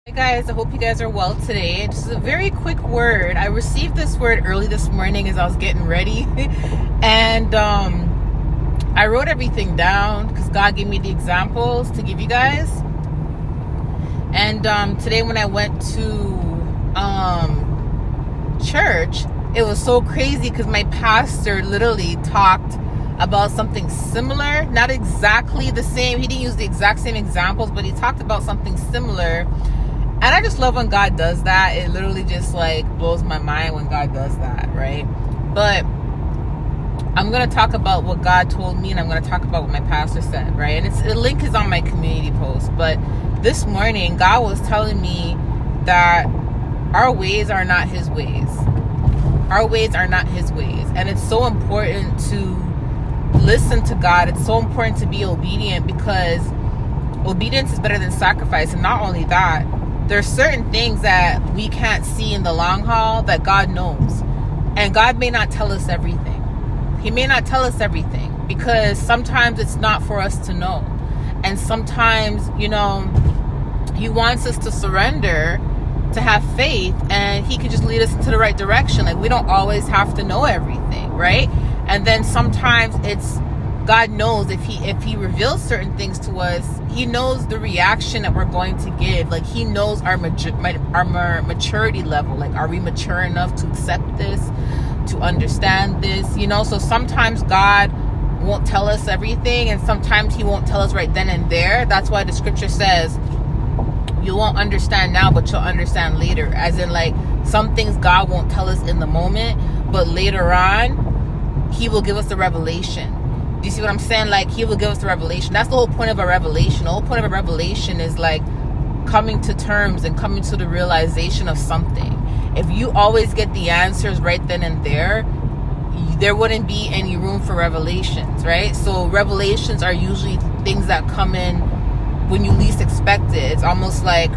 Hey guys, I hope you guys are well today. Just a very quick word. I received this word early this morning as I was getting ready. and I wrote everything down because God gave me the examples to give you guys. And today when I went to church, it was so crazy because my pastor literally talked about something similar. Not exactly the same. He didn't use the exact same examples, but he talked about something similar. And I just love when God does that. It literally just like blows my mind when God does that, right? But I'm going to talk about what God told me, and I'm going to talk about what my pastor said, right? And the link is on my community post. But this morning, God was telling me that our ways are not his ways. Our ways are not his ways. And it's so important to listen to God. It's so important to be obedient because obedience is better than sacrifice. And not only that, there's certain things that we can't see in the long haul that God knows. And God may not tell us everything. He may not tell us everything because sometimes it's not for us to know. And sometimes, he wants us to surrender, to have faith, and he can just lead us into the right direction. Like, we don't always have to know everything, right? And then sometimes it's God knows if he reveals certain things to us, he knows the reaction that we're going to give. Like, he knows our maturity level. Like, are we mature enough to accept this, to understand this? So sometimes God won't tell us everything, and sometimes he won't tell us right then and there. That's why the scripture says you won't understand now, but you'll understand later. As in, like, some things God won't tell us in the moment, but later on he will give us the revelation. Do you see what I'm saying? Like, he will give us the revelation. That's the whole point of a revelation. The whole point of a revelation is like coming to terms and coming to the realization of something. If you always get the answers right then and there wouldn't be any room for revelations, right? So revelations are usually things that come in when you least expect it. It's almost like,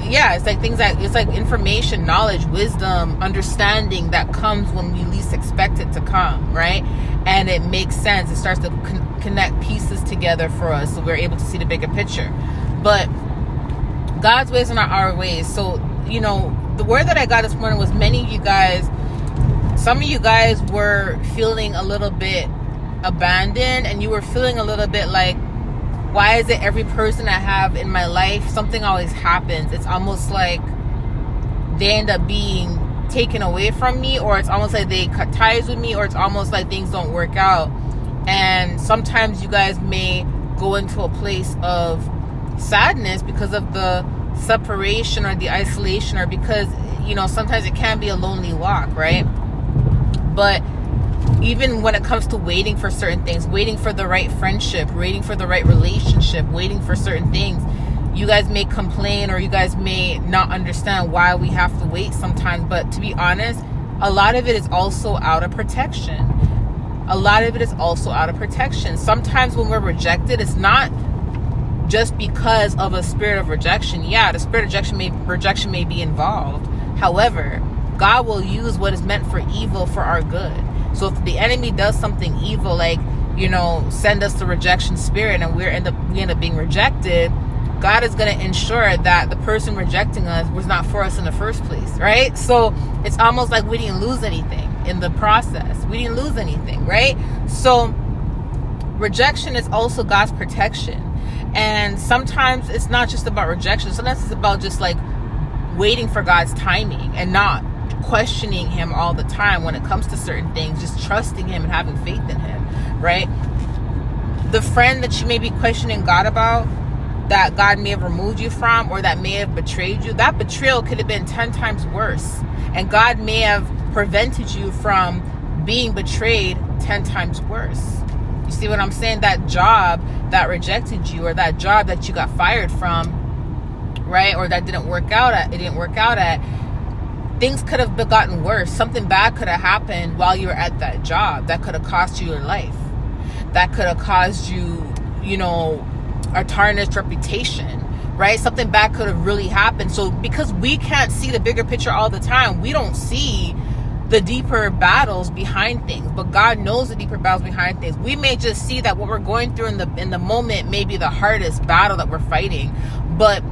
it's like things that, it's like information, knowledge, wisdom, understanding that comes when we least expect it to come, right? And it makes sense. It starts to connect pieces together for us so we're able to see the bigger picture. But God's ways are not our ways. So, the word that I got this morning was some of you guys were feeling a little bit abandoned, and you were feeling a little bit like, why is it every person I have in my life, something always happens? It's almost like they end up being taken away from me, or it's almost like they cut ties with me, or it's almost like things don't work out. And sometimes you guys may go into a place of sadness because of the separation or the isolation, or because, sometimes it can be a lonely walk, right? But even when it comes to waiting for certain things, waiting for the right friendship, waiting for the right relationship, waiting for certain things, you guys may complain, or you guys may not understand why we have to wait sometimes. But to be honest, a lot of it is also out of protection. Sometimes when we're rejected, it's not just because of a spirit of rejection. Yeah, the spirit of rejection may be involved. However, God will use what is meant for evil for our good. So if the enemy does something evil, like, send us the rejection spirit, and we end up being rejected, God is going to ensure that the person rejecting us was not for us in the first place, right? So it's almost like we didn't lose anything in the process. We didn't lose anything, right? So rejection is also God's protection. And sometimes it's not just about rejection. Sometimes it's about just like waiting for God's timing and not questioning him all the time when it comes to certain things, just trusting him and having faith in him, right? The friend that you may be questioning God about, that God may have removed you from, or that may have betrayed you, that betrayal could have been 10 times worse, and God may have prevented you from being betrayed 10 times worse. You see what I'm saying? That job that rejected you, or that job that you got fired from, right, or that didn't work out at, things could have gotten worse. Something bad could have happened while you were at that job that could have cost you your life. That could have caused you, a tarnished reputation, right? Something bad could have really happened. So because we can't see the bigger picture all the time, we don't see the deeper battles behind things, but God knows the deeper battles behind things. We may just see that what we're going through in the moment may be the hardest battle that we're fighting, but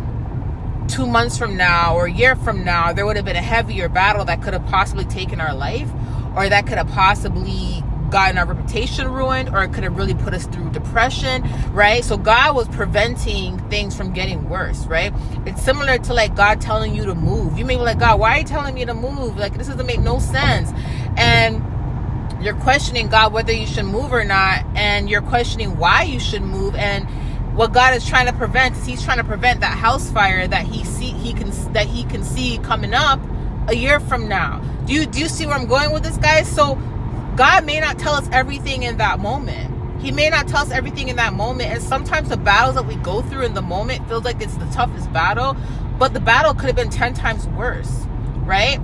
2 months from now or a year from now, there would have been a heavier battle that could have possibly taken our life, or that could have possibly gotten our reputation ruined, or it could have really put us through depression, right? So God was preventing things from getting worse, right? It's similar to like God telling you to move. You may be like, God, why are you telling me to move? Like, this doesn't make no sense. And you're questioning God whether you should move or not, and you're questioning why you should move. And what God is trying to prevent is He's trying to prevent that house fire that He can see coming up a year from now. Do you see where I'm going with this, guys? So God may not tell us everything in that moment. He may not tell us everything in that moment. And sometimes the battles that we go through in the moment feels like it's the toughest battle, but the battle could have been 10 times worse, right?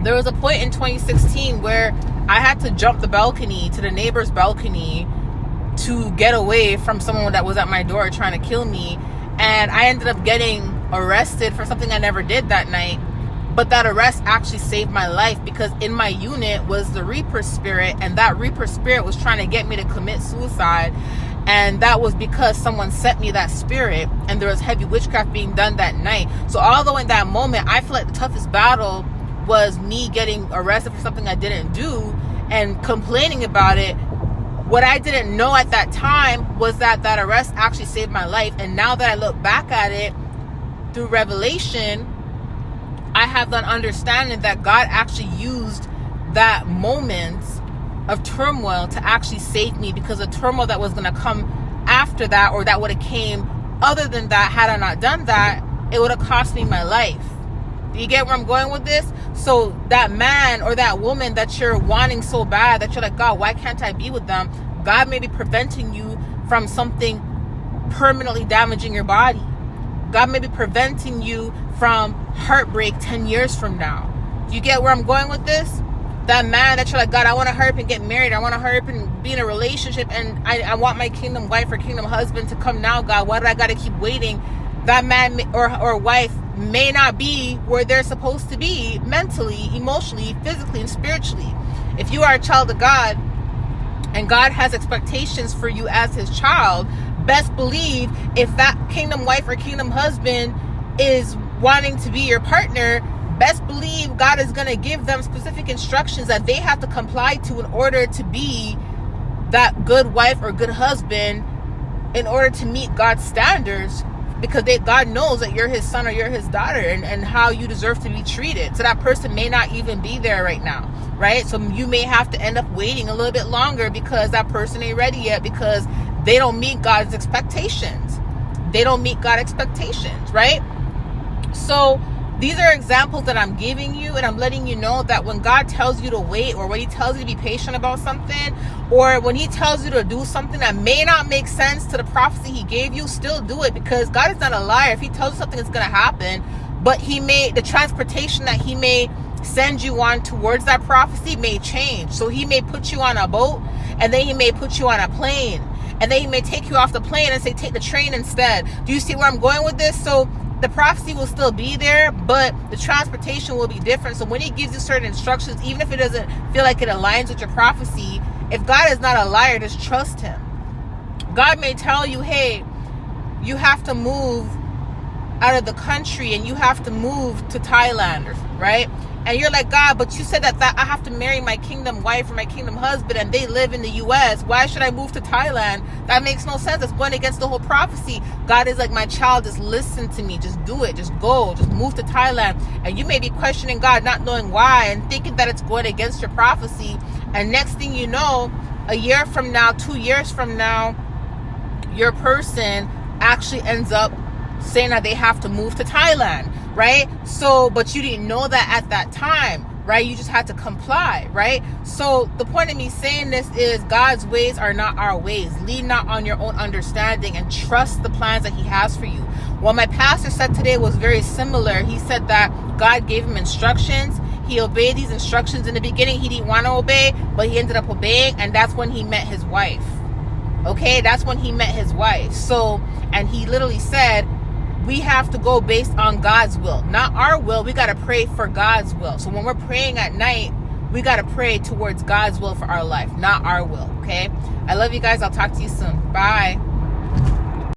There was a point in 2016 where I had to jump the balcony to the neighbor's balcony to get away from someone that was at my door trying to kill me. And I ended up getting arrested for something I never did that night. But that arrest actually saved my life, because in my unit was the Reaper spirit, and that Reaper spirit was trying to get me to commit suicide. And that was because someone sent me that spirit, and there was heavy witchcraft being done that night. So although in that moment I feel like the toughest battle was me getting arrested for something I didn't do and complaining about it, what I didn't know at that time was that that arrest actually saved my life. And now that I look back at it through revelation, I have that understanding that God actually used that moment of turmoil to actually save me, because the turmoil that was going to come after that, or that would have came other than that, had I not done that, it would have cost me my life. Do you get where I'm going with this? So that man or that woman that you're wanting so bad, that you're like, God, why can't I be with them? God may be preventing you from something permanently damaging your body. God may be preventing you from heartbreak 10 years from now. Do you get where I'm going with this? That man that you're like, God, I want to hurry up and get married. I want to hurry up and be in a relationship. And I want my kingdom wife or kingdom husband to come now, God. Why do I got to keep waiting? That man or wife may not be where they're supposed to be mentally, emotionally, physically, and spiritually. If you are a child of God and God has expectations for you as His child, best believe if that kingdom wife or kingdom husband is wanting to be your partner, best believe God is going to give them specific instructions that they have to comply to in order to be that good wife or good husband, in order to meet God's standards, because God knows that you're His son or you're His daughter, and how you deserve to be treated. So that person may not even be there right now, right? So you may have to end up waiting a little bit longer because that person ain't ready yet, because they don't meet God's expectations. They don't meet God's expectations, right? So these are examples that I'm giving you, and I'm letting you know that when God tells you to wait, or when He tells you to be patient about something, or when He tells you to do something that may not make sense to the prophecy He gave you, still do it, because God is not a liar. If He tells you something is going to happen, but the transportation that He may send you on towards that prophecy may change. So He may put you on a boat, and then He may put you on a plane, and then He may take you off the plane and say, take the train instead. Do you see where I'm going with this? So the prophecy will still be there, but the transportation will be different. So when He gives you certain instructions, even if it doesn't feel like it aligns with your prophecy, if God is not a liar, just trust Him. God may tell you, hey, you have to move out of the country and you have to move to Thailand, right? And you're like, God, but you said that I have to marry my kingdom wife or my kingdom husband, and they live in the U.S. Why should I move to Thailand? That makes no sense. It's going against the whole prophecy. God is like, my child, just listen to me. Just do it. Just go. Just move to Thailand. And you may be questioning God, not knowing why, and thinking that it's going against your prophecy. And next thing you know, a year from now, 2 years from now, your person actually ends up saying that they have to move to Thailand, right? So, but you didn't know that at that time, right? You just had to comply, right? So the point of me saying this is God's ways are not our ways. Lean not on your own understanding, and trust the plans that He has for you. What my pastor said today was very similar. He said that God gave him instructions. He obeyed these instructions in the beginning. He didn't want to obey, but he ended up obeying, and that's when he met his wife. Okay, that's when he met his wife. So, and he literally said, we have to go based on God's will, not our will. We got to pray for God's will. So when we're praying at night, we got to pray towards God's will for our life, not our will. Okay, I love you guys. I'll talk to you soon. Bye.